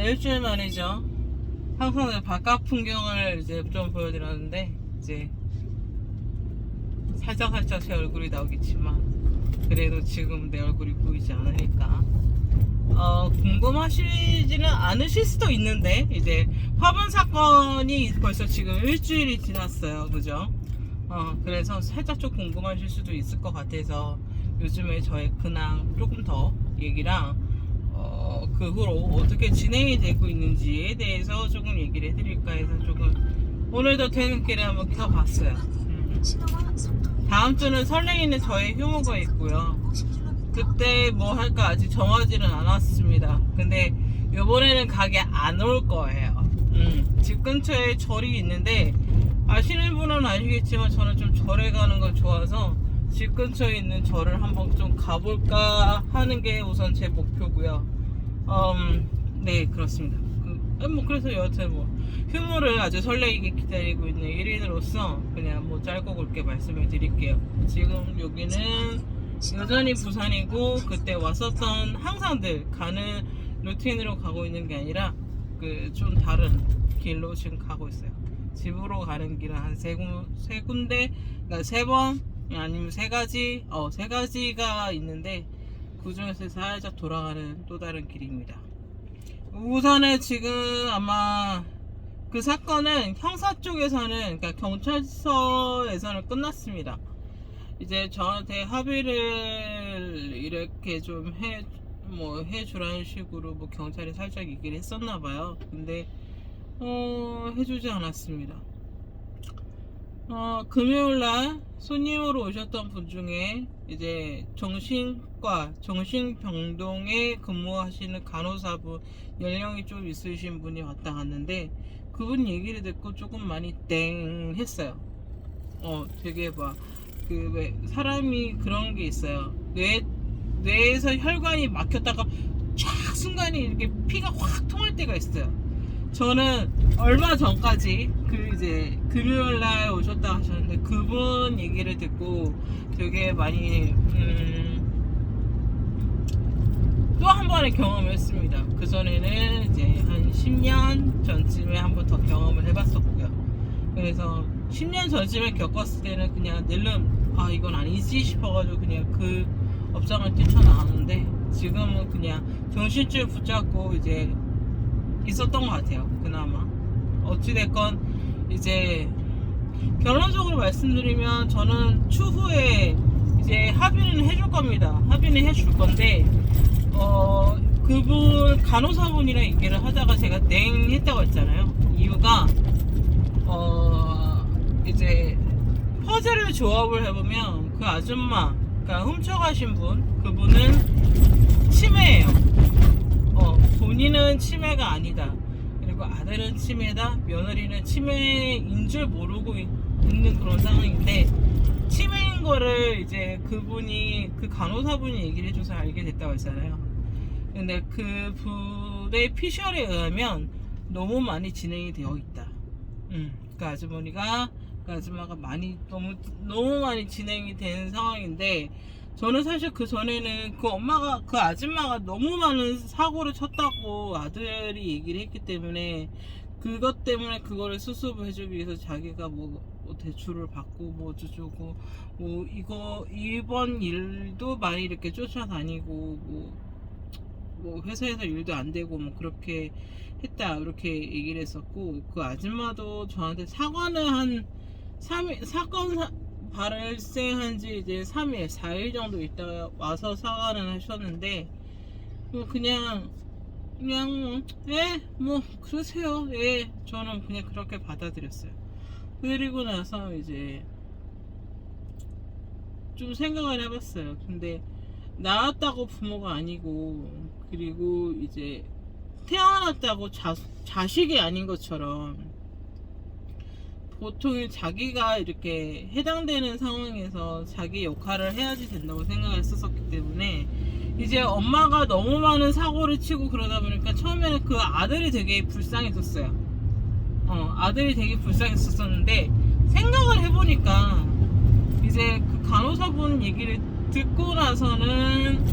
일주일 만이죠. 항상 바깥 풍경을 이제 좀 보여드렸는데, 이제 살짝 제 얼굴이 나오겠지만, 그래도 지금 내 얼굴이 보이지 않으니까. 궁금하시지는 않으실 수도 있는데, 이제 화분 사건이 벌써 지금 일주일이 지났어요. 그죠? 그래서 살짝 좀 궁금하실 수도 있을 것 같아서, 요즘에 저의 근황 조금 더 얘기랑, 그 후로 어떻게 진행이 되고 있는지에 대해서 조금 얘기를 해드릴까 해서 조금 오늘도 퇴근길에 한번 켜봤어요. 다음 주는 설레이는 저의 휴무가 있고요. 그때 뭐 할까 아직 정하지는 않았습니다. 근데 요번에는 가게 안 올 거예요. 집 근처에 절이 있는데 아시는 분은 아시겠지만 저는 좀 절에 가는 걸 좋아서 집 근처에 있는 절을 한번 좀 가볼까 하는 게 우선 제 목표고요. 네, 그렇습니다. 그래서 여하튼 휴무를 아주 설레이게 기다리고 있는 1인으로서 그냥 짧고 굵게 말씀을 드릴게요. 지금 여기는 여전히 부산이고, 그때 왔었던 항상 늘 가는 루틴으로 가고 있는 게 아니라 좀 다른 길로 지금 가고 있어요. 집으로 가는 길은 한 세 군데, 그러니까 3번 아니면 3가지, 3가지가 있는데 그 중에서 살짝 돌아가는 또 다른 길입니다. 우선은 지금 아마 그 사건은 형사 쪽에서는, 그러니까 경찰서에서는 끝났습니다. 이제 저한테 합의를 이렇게 좀 해주라는 식으로 경찰이 살짝 얘기를 했었나봐요. 근데 해주지 않았습니다. 금요일날 손님으로 오셨던 분 중에 이제 정신병동에 근무하시는 간호사분, 연령이 좀 있으신 분이 왔다 갔는데, 그분 얘기를 듣고 조금 많이 땡 했어요. 되게 왜 사람이 그런 게 있어요. 뇌에서 혈관이 막혔다가 쫙 순간에 이렇게 피가 확 통할 때가 있어요. 저는 얼마 전까지 이제 금요일날 오셨다 하셨는데 그분 얘기를 듣고 되게 많이 또 한 번의 경험을 했습니다. 그 전에는 이제 한 10년 전쯤에 한 번 더 경험을 해봤었고요. 그래서 10년 전쯤에 겪었을 때는 그냥 늘름 이건 아니지 싶어가지고 그냥 그 업장을 뛰쳐나왔는데, 지금은 그냥 정신줄 붙잡고 이제 있었던 것 같아요. 그나마 어찌됐건 이제 결론적으로 말씀드리면 저는 추후에 이제 합의는 해줄 겁니다. 합의는 해줄 건데 그분 간호사분이랑 얘기를 하다가 제가 냉 했다고 했잖아요. 이유가 이제 퍼즐을 조합을 해보면 그 아줌마, 그러니까 훔쳐가신 분, 그분은 치매예요. 본인은 치매가 아니다, 그리고 아들은 치매다, 며느리는 치매인 줄 모르고 있는 그런 상황인데, 치매인 거를 이제 그 간호사분이 얘기를 해줘서 알게 됐다고 했잖아요. 근데 그 분의 피셜에 의하면 너무 많이 진행이 되어 있다. 그 아줌마가 너무 많이 진행이 된 상황인데, 저는 사실 그 전에는 그 아줌마가 너무 많은 사고를 쳤다고 아들이 얘기를 했기 때문에, 그것 때문에 그거를 수습을 해주기 위해서 자기가 대출을 받고 어쩌고 이번 일도 많이 이렇게 쫓아다니고 회사에서 일도 안 되고 그렇게 했다, 이렇게 얘기를 했었고, 그 아줌마도 저한테 사과는 한 3일, 사건 발생한 지 이제 3일, 4일 정도 있다가 와서 사과는 하셨는데, 그냥 그러세요. 저는 그냥 그렇게 받아들였어요. 그리고 나서 이제 좀 생각을 해봤어요. 근데 낳았다고 부모가 아니고, 그리고 이제 태어났다고 자식이 아닌 것처럼, 보통 자기가 이렇게 해당되는 상황에서 자기 역할을 해야지 된다고 생각을 했었기 때문에, 이제 엄마가 너무 많은 사고를 치고 그러다 보니까 처음에는 그 아들이 되게 불쌍했었어요. 아들이 되게 불쌍했었는데, 생각을 해보니까 이제 그 간호사분 얘기를 듣고 나서는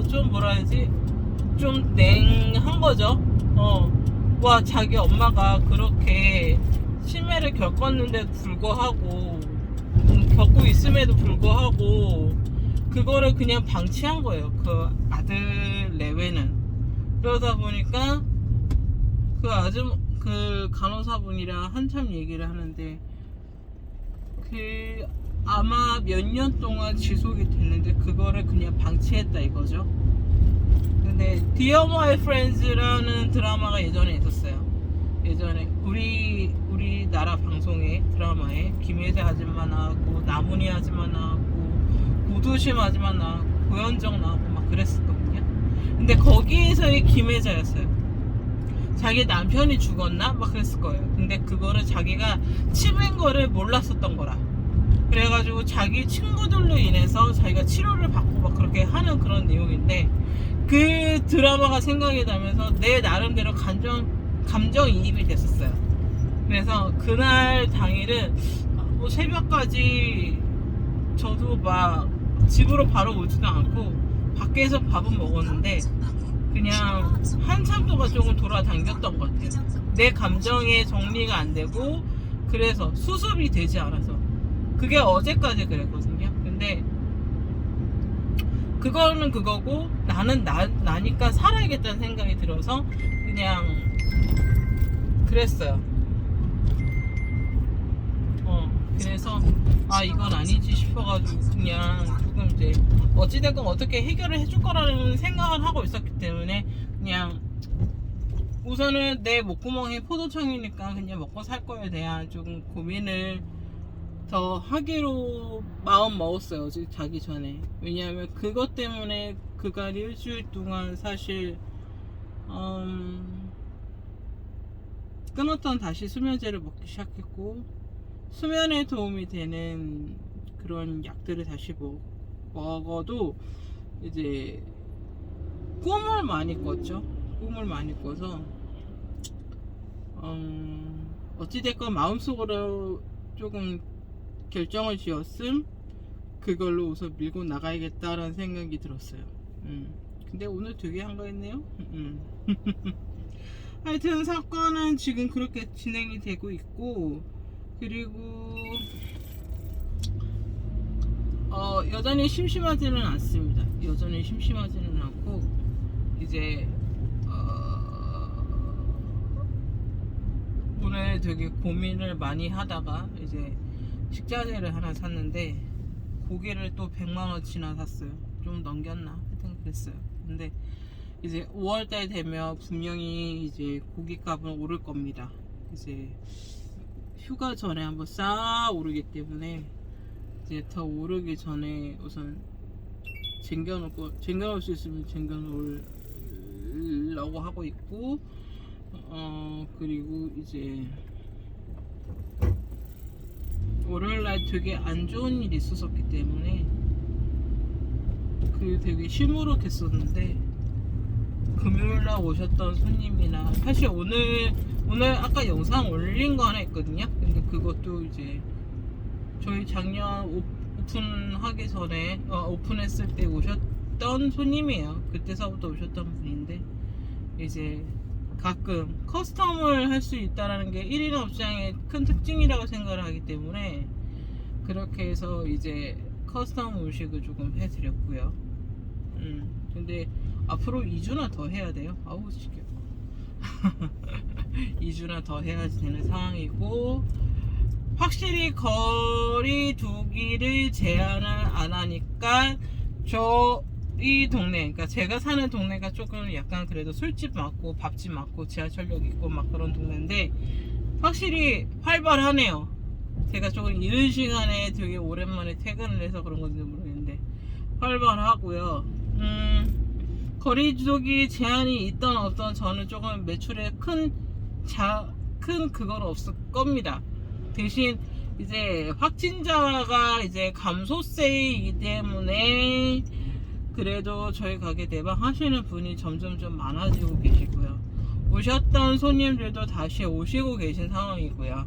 좀 뭐라 해야지, 좀 냉한 거죠. 와, 자기 엄마가 그렇게 치매를 겪었는데도 불구하고, 겪고 있음에도 불구하고, 그거를 그냥 방치한 거예요. 그 아들 내외는. 그러다 보니까, 그 간호사분이랑 한참 얘기를 하는데, 아마 몇 년 동안 지속이 됐는데, 그거를 그냥 방치했다 이거죠. 근데 Dear My Friends라는 드라마가 예전에 있었어요. 예전에 우리나라 방송에 드라마에 김혜재 아줌마 나왔고 나문희 아줌마 나왔고 고두심 아줌마 나왔고 고현정 나왔고 막 그랬었거든요. 근데 거기에서의 김혜자였어요. 자기 남편이 죽었나? 막 그랬을 거예요. 근데 그거를 자기가 치매인 거를 몰랐었던 거라. 그래가지고 자기 친구들로 인해서 자기가 치료를 받고 막 그렇게 하는 그런 내용인데, 그 드라마가 생각이 나면서 내 나름대로 감정이입이 됐었어요. 그래서 그날 당일은 뭐 새벽까지 저도 막 집으로 바로 오지도 않고 밖에서 밥은 먹었는데 그냥 한참 동안 조금 돌아다녔던 것 같아요. 내 감정의 정리가 안 되고, 그래서 수습이 되지 않아서. 그게 어제까지 그랬거든요. 근데 그거는 그거고, 나는 나니까 살아야겠다는 생각이 들어서 그냥 그랬어요. 그래서 이건 아니지 싶어가지고 그냥 조금 이제 어찌됐건 어떻게 해결을 해줄 거라는 생각을 하고 있었기 때문에 그냥 우선은 내 목구멍이 포도청이니까 그냥 먹고 살 거에 대한 조금 고민을 더 하기로 마음 먹었어요. 어제 자기 전에. 왜냐하면 그것 때문에 그간 일주일 동안 사실 끊었던 다시 수면제를 먹기 시작했고, 수면에 도움이 되는 그런 약들을 다시 먹어도 이제 꿈을 많이 꿨죠. 꿈을 많이 꿔서 어찌됐건 마음속으로 조금 결정을 지었음, 그걸로 우선 밀고 나가야겠다라는 생각이 들었어요. 근데 오늘 되게 한가했네요. 하여튼 사건은 지금 그렇게 진행이 되고 있고, 그리고 여전히 심심하지는 않습니다. 여전히 심심하지는 않고, 이제 오늘 되게 고민을 많이 하다가 이제 식자재를 하나 샀는데 고기를 또 100만원치나 샀어요. 좀 넘겼나? 하여튼 그랬어요. 근데 이제 5월달 되면 분명히 이제 고기값은 오를 겁니다. 이제 휴가 전에 한번 싹 오르기 때문에 이제 더 오르기 전에 우선 쟁겨놓을 수 있으면 쟁겨놓으려고 하고 있고, 그리고 이제 월요일날 되게 안 좋은 일이 있었기 때문에 그 되게 시무룩했었는데, 금요일날 오셨던 손님이나 사실 오늘 아까 영상 올린 거 하나 있거든요. 근데 그것도 이제 저희 작년 오픈하기 전에 오픈했을 때 오셨던 손님이에요. 그때서부터 오셨던 분인데, 이제 가끔 커스텀을 할 수 있다는 게 1인 업장의 큰 특징이라고 생각을 하기 때문에 그렇게 해서 이제 커스텀 음식을 조금 해드렸고요. 근데 앞으로 2주나 더 해야 돼요. 아우 지겨워. 2주나 더 해야지 되는 상황이고, 확실히 거리 두기를 제한을 안 하니까 저희 동네, 그러니까 제가 사는 동네가 조금 약간 그래도 술집 많고 밥집 많고 지하철역 있고 막 그런 동네인데 확실히 활발하네요. 제가 조금 이른 시간에 되게 오랜만에 퇴근을 해서 그런 건지 모르겠는데 활발하고요. 거리 두기 제한이 있던 없던 저는 조금 매출에 큰 그건 없을 겁니다. 대신 이제 확진자가 이제 감소세이기 때문에 그래도 저희 가게 대박 하시는 분이 점점 많아지고 계시고요. 오셨던 손님들도 다시 오시고 계신 상황이고요.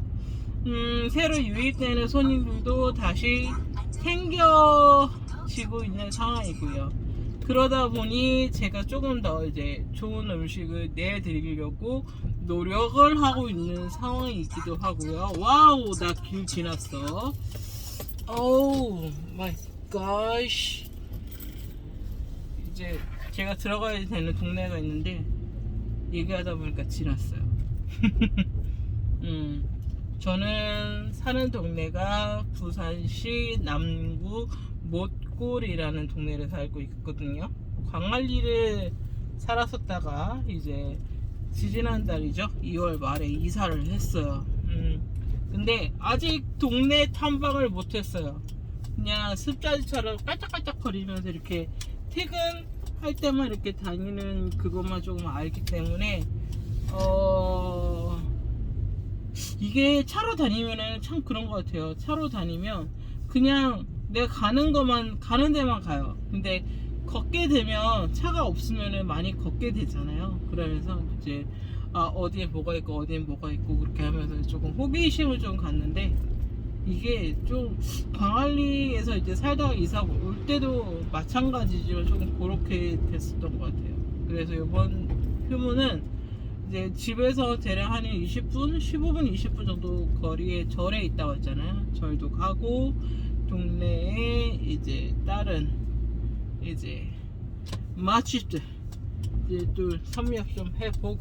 새로 유입되는 손님들도 다시 생겨지고 있는 상황이고요. 그러다 보니 제가 조금 더 이제 좋은 음식을 내드리려고 노력을 하고 있는 상황이기도 하고요. 와우, 나 길 지났어. 오우 마이 갓. 이제 제가 들어가야 되는 동네가 있는데 얘기하다 보니까 지났어요. 저는 사는 동네가 부산시 남구 못골이라는 동네를 살고 있거든요. 광안리를 살았었다가 이제 지지난달이죠, 2월 말에 이사를 했어요. 근데 아직 동네 탐방을 못했어요. 그냥 습자지처럼 깔짝깔짝 거리면서 이렇게 퇴근할 때만 이렇게 다니는 그것만 조금 알기 때문에 이게 차로 다니면은 참 그런 것 같아요. 차로 다니면 그냥 내가 가는 데만 가요. 근데 걷게 되면 차가 없으면은 많이 걷게 되잖아요. 그러면서 이제 어디에 뭐가 있고 어디에 뭐가 있고 그렇게 하면서 조금 호기심을 좀 갖는데, 이게 좀 광안리에서 이제 살다가 이사 올 때도 마찬가지지만 조금 그렇게 됐었던 것 같아요. 그래서 이번 휴무는 이제 집에서 대략 한 20분, 15분, 20분 정도 거리에 절에 있다 왔잖아요. 절도 가고 동네에 이제 다른 이제 맛집들 이제 또 섭렵 좀 해보고,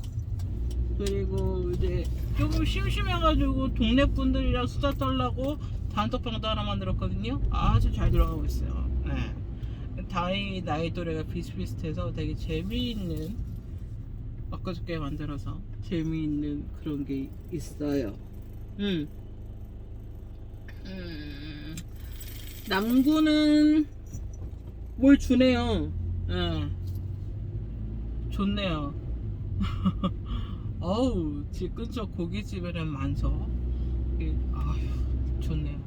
그리고 이제 조금 심심해가지고 동네 분들이랑 수다 떨라고 단톡방도 하나 만들었거든요. 아주 잘 돌아가고 있어요. 네. 다행히 나이 또래가 비슷비슷해서 되게 재미있는, 엊그저께 만들어서 재미있는 그런 게 있어요. 남구는 뭘 주네요. 좋네요. 어우, 집 근처 고깃집에는 많죠. 좋네요.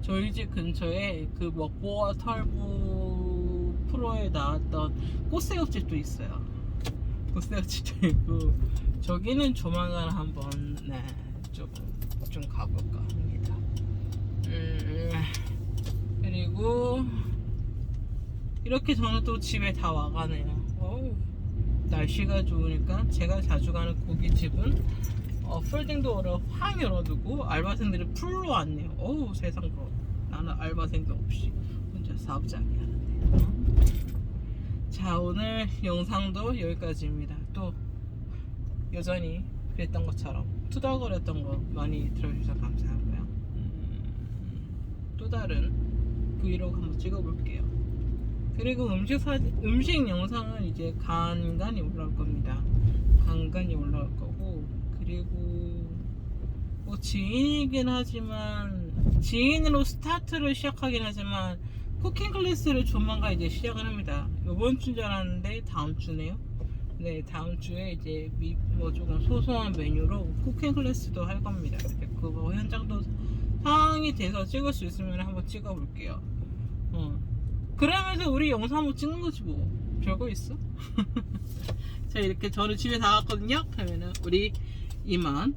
저희 집 근처에 그 먹보와 털보 프로에 나왔던 꽃새우집도 있어요. 꽃새우집도 있고, 저기는 조만간 한번 좀 가볼까 합니다. 그리고 이렇게 저는 또 집에 다 와가네요. 날씨가 좋으니까 제가 자주 가는 고깃집은 폴딩 도어를 확 열어두고 알바생들이 풀로 왔네요. 어우, 세상 부러워. 나는 알바생도 없이 혼자 사업장이 하는데. 자, 오늘 영상도 여기까지입니다. 또 여전히 그랬던 것처럼 투덜거렸던 거 많이 들어주셔서 감사하고요. 또 다른 브이로그 한번 찍어볼게요. 그리고 음식 영상은 이제 간간히 올라올 겁니다. 간간히 올라올 거고, 그리고 뭐 지인이긴 하지만, 지인으로 스타트를 시작하긴 하지만 쿠킹 클래스를 조만간 이제 시작을 합니다. 이번 주인 줄 알았는데 다음 주네요. 네, 다음 주에 이제 뭐 조금 소소한 메뉴로 쿠킹 클래스도 할 겁니다. 그거 현장도 상황이 돼서 찍을 수 있으면 한번 찍어 볼게요. 그러면서 우리 영상 한번 찍는 거지 뭐. 별거 있어? 자, 이렇게 저는 집에 다 왔거든요. 그러면은 우리 이만